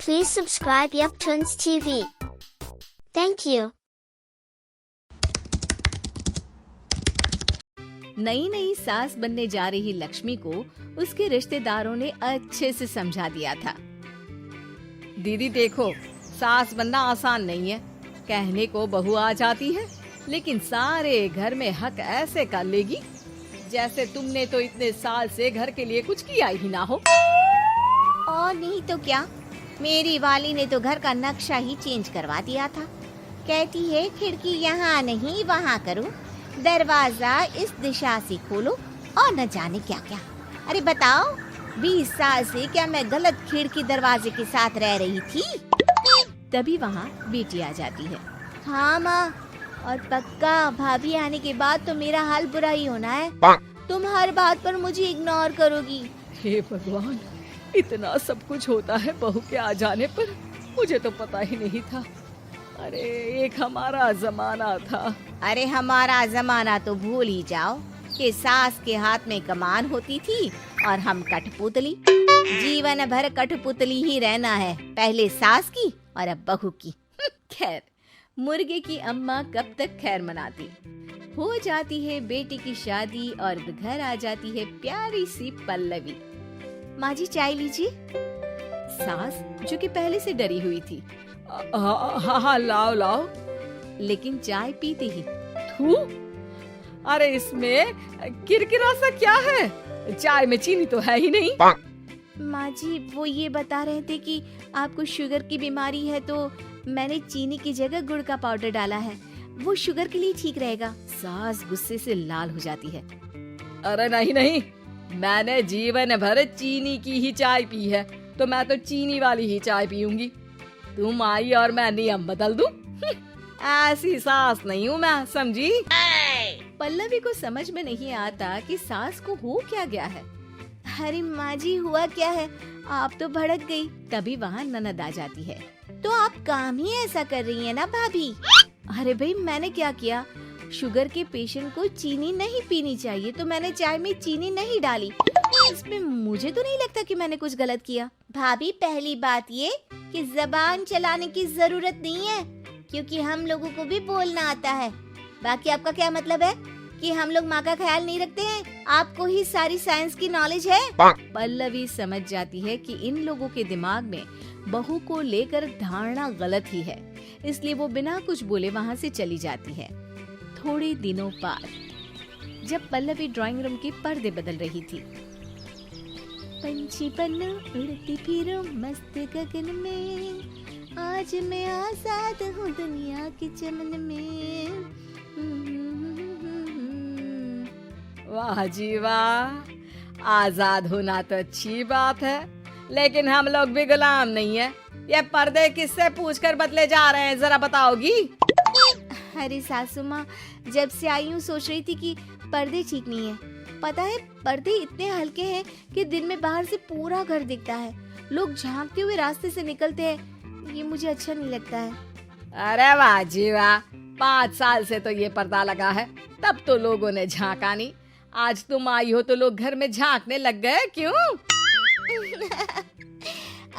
Please subscribe Yuptoons TV. Thank you. नई नई सास बनने जा रही लक्ष्मी को उसके रिश्तेदारों ने अच्छे से समझा दिया था। दीदी देखो, सास बनना आसान नहीं है। कहने को बहू आ जाती है, लेकिन सारे घर में हक ऐसे कर लेगी जैसे तुमने तो इतने साल से घर के लिए कुछ किया ही ना हो। और नहीं तो क्या, मेरी वाली ने तो घर का नक्शा ही चेंज करवा दिया था। कहती है खिड़की यहाँ नहीं वहाँ करो, दरवाजा इस दिशा से खोलो और न जाने क्या क्या। अरे बताओ, 20 साल से क्या मैं गलत खिड़की दरवाजे के साथ रह रही थी? तभी वहाँ बेटी आ जाती है। हाँ माँ, और पक्का भाभी आने के बाद तो मेरा हाल बुरा ही होना है। तुम हर बात पर मुझे इग्नोर करोगी। हे भगवान, इतना सब कुछ होता है बहू के आ जाने पर, मुझे तो पता ही नहीं था। अरे एक हमारा जमाना था। अरे हमारा जमाना तो भूल ही जाओ कि सास के हाथ में कमान होती थी और हम कठपुतली। जीवन भर कठपुतली ही रहना है, पहले सास की और अब बहू की। खैर, मुर्गे की अम्मा कब तक खैर मनाती। हो जाती है बेटी की शादी और घर आ जाती है प्यारी सी पल्लवी। माँ जी चाय लीजिए। सास जो कि पहले से डरी हुई थी, हाँ लाओ लाओ। लेकिन चाय पीते ही थू, अरे इसमें किरकिरा सा क्या है? चाय में चीनी तो है ही नहीं। माँ जी वो ये बता रहे थे कि आपको शुगर की बीमारी है, तो मैंने चीनी की जगह गुड़ का पाउडर डाला है, वो शुगर के लिए ठीक रहेगा। सास गुस्से से लाल हो जाती है। अरे नहीं नहीं, मैंने जीवन भर चीनी की ही चाय पी है, तो मैं तो चीनी वाली ही चाय पीऊंगी। तुम आई और मैं नियम बदल दूं? ऐसी सास नहीं हूँ मैं, समझी? पल्लवी को समझ में नहीं आता कि सास को हो क्या गया है। अरे माँ जी हुआ क्या है, आप तो भड़क गई। तभी वहाँ ननद आ जाती है। तो आप काम ही ऐसा कर रही है ना भाभी? अरे भाई, मैंने क्या किया? शुगर के पेशेंट को चीनी नहीं पीनी चाहिए, तो मैंने चाय में चीनी नहीं डाली। इसमें मुझे तो नहीं लगता कि मैंने कुछ गलत किया। भाभी पहली बात ये कि जबान चलाने की जरूरत नहीं है, क्योंकि हम लोगों को भी बोलना आता है। बाकी आपका क्या मतलब है कि हम लोग माँ का ख्याल नहीं रखते हैं? आपको ही सारी साइंस की नॉलेज है। पल्लवी समझ जाती है कि इन लोगों के दिमाग में बहू को लेकर धारणा गलत ही है, इसलिए वो बिना कुछ बोले वहाँ से चली जाती है। थोड़े दिनों बाद जब पल्लवी ड्राइंग रूम के पर्दे बदल रही थी, पंछी बनो उड़ती फिरो मस्त गगन में, आज मैं आजाद हूँ दुनिया के चमन में। वाह जी वाह, आजाद होना तो अच्छी बात है, लेकिन हम लोग भी गुलाम नहीं है। ये पर्दे किससे पूछकर बदले जा रहे हैं, जरा बताओगी? अरे सासू माँ, जब से आई हूँ सोच रही थी कि पर्दे ठीक नहीं है। पता है, पर्दे इतने हल्के हैं कि दिन में बाहर से पूरा घर दिखता है। लोग झांकते हुए रास्ते से निकलते हैं, ये मुझे अच्छा नहीं लगता है। अरे वाह जी वाह, 5 साल से तो ये पर्दा लगा है, तब तो लोगों ने झांका नहीं। आज तुम आई हो तो लोग घर में झांकने लग गए, क्यों?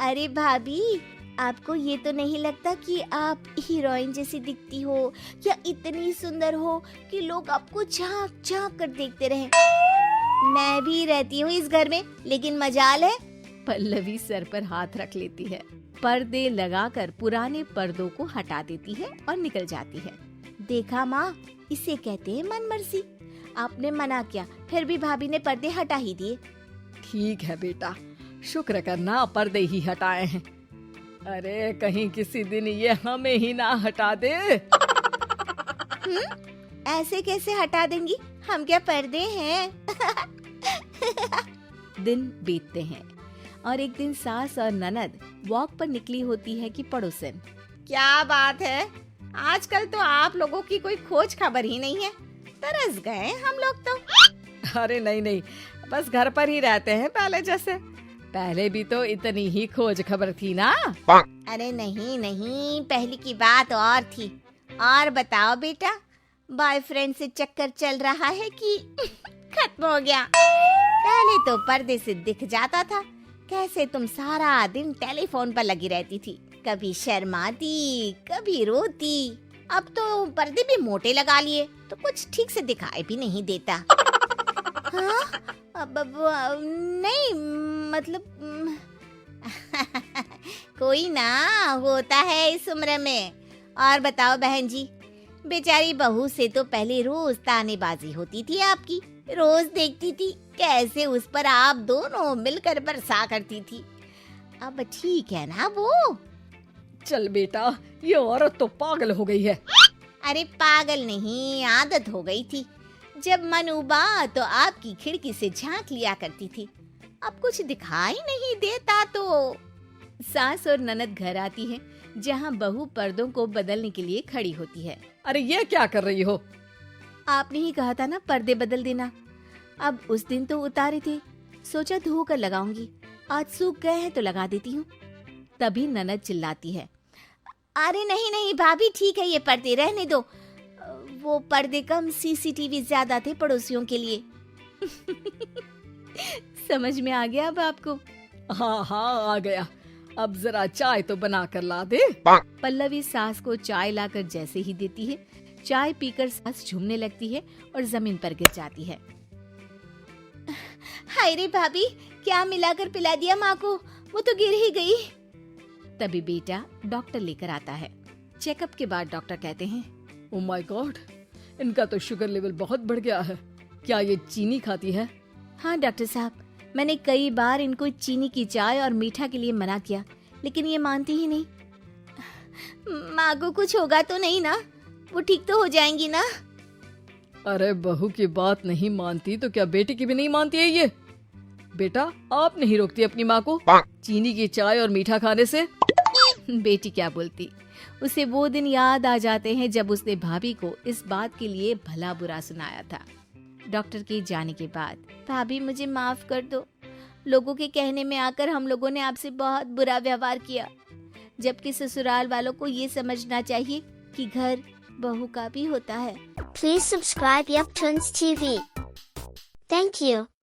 अरे भाभी, आपको ये तो नहीं लगता कि आप हीरोइन जैसी दिखती हो, या इतनी सुंदर हो कि लोग आपको झांक झांक कर देखते रहे? मैं भी रहती हूँ इस घर में, लेकिन मजाल है। पल्लवी सर पर हाथ रख लेती है, पर्दे लगाकर पुराने पर्दों को हटा देती है और निकल जाती है। देखा माँ, इसे कहते हैं मनमर्जी। आपने मना किया, फिर भी भाभी ने पर्दे हटा ही दिए। ठीक है बेटा, शुक्र करना पर्दे ही हटाए हैं। अरे कहीं किसी दिन ये हमें ही ना हटा दे। ऐसे कैसे हटा देंगी, हम क्या पर्दे हैं? दिन बीतते हैं और एक दिन सास और ननद वॉक पर निकली होती है कि पड़ोसन। क्या बात है, आजकल तो आप लोगों की कोई खोज खबर ही नहीं है। तरस गए हम लोग तो। अरे नहीं नहीं, बस घर पर ही रहते हैं पहले जैसे। पहले भी तो इतनी ही खोज खबर थी ना। अरे नहीं नहीं, पहले की बात और थी। और बताओ बेटा, बॉयफ्रेंड से चक्कर चल रहा है कि खत्म हो गया? पहले तो पर्दे से दिख जाता था, कैसे तुम सारा दिन टेलीफोन पर लगी रहती थी, कभी शर्माती कभी रोती। अब तो पर्दे भी मोटे लगा लिए तो कुछ ठीक से दिखाई भी नहीं देता। हाँ? अब नहीं मतलब कोई ना होता है इस उम्र में। और बताओ बहन जी, बेचारी बहू से तो पहले रोज तानेबाजी होती थी आपकी, रोज देखती थी कैसे उस पर आप दोनों मिलकर बरसा करती थी। अब ठीक है ना वो? चल बेटा, ये औरत तो पागल हो गई है। अरे पागल नहीं, आदत हो गई थी। जब मन उबा तो आपकी खिड़की से झांक लिया करती थी, अब कुछ दिखाई नहीं देता तो। सास और ननद घर आती है जहाँ बहू पर्दों को बदलने के लिए खड़ी होती है। अरे ये क्या कर रही हो? आपने ही कहा था ना पर्दे बदल देना। अब उस दिन तो उतारे थे, सोचा धोकर लगाऊंगी, आज सूख गए हैं तो लगा देती हूँ। तभी ननद चिल्लाती है, अरे नहीं नहीं भाभी, ठीक है ये पर्दे रहने दो। वो पर्दे कम, सीसीटीवी ज्यादा थे पड़ोसियों के लिए। समझ में आ गया अब आपको? हाँ हाँ आ गया। अब जरा चाय तो बना कर ला दे। पल्लवी सास को चाय लाकर जैसे ही देती है, चाय पीकर सास झूमने लगती है और जमीन पर गिर जाती है। हाय रे भाभी, क्या मिलाकर पिला दिया माँ को, वो तो गिर ही गई। तभी बेटा डॉक्टर लेकर आता है। चेकअप के बाद डॉक्टर कहते हैं, ओह माय गॉड, इनका तो शुगर लेवल बहुत बढ़ गया है। क्या ये चीनी खाती है? हाँ डॉक्टर साहब, मैंने कई बार इनको चीनी की चाय और मीठा के लिए मना किया, लेकिन ये मानती ही नहीं। माँ को कुछ होगा तो नहीं ना? वो ठीक तो हो जाएंगी ना? अरे बहू की बात नहीं मानती तो क्या बेटी की भी नहीं मानती है ये? बेटा, आप नहीं रोकती अपनी माँ को चीनी की चाय और मीठा खाने से? बेटी क्या बोलती, उसे वो दिन याद आ जाते हैं जब उसने भाभी को इस बात के लिए भला बुरा सुनाया था। डॉक्टर के जाने के बाद, भाभी मुझे माफ कर दो, लोगों के कहने में आकर हम लोगों ने आपसे बहुत बुरा व्यवहार किया, जबकि ससुराल वालों को ये समझना चाहिए कि घर बहू का भी होता है। Please subscribe Yup Twins TV. Thank you.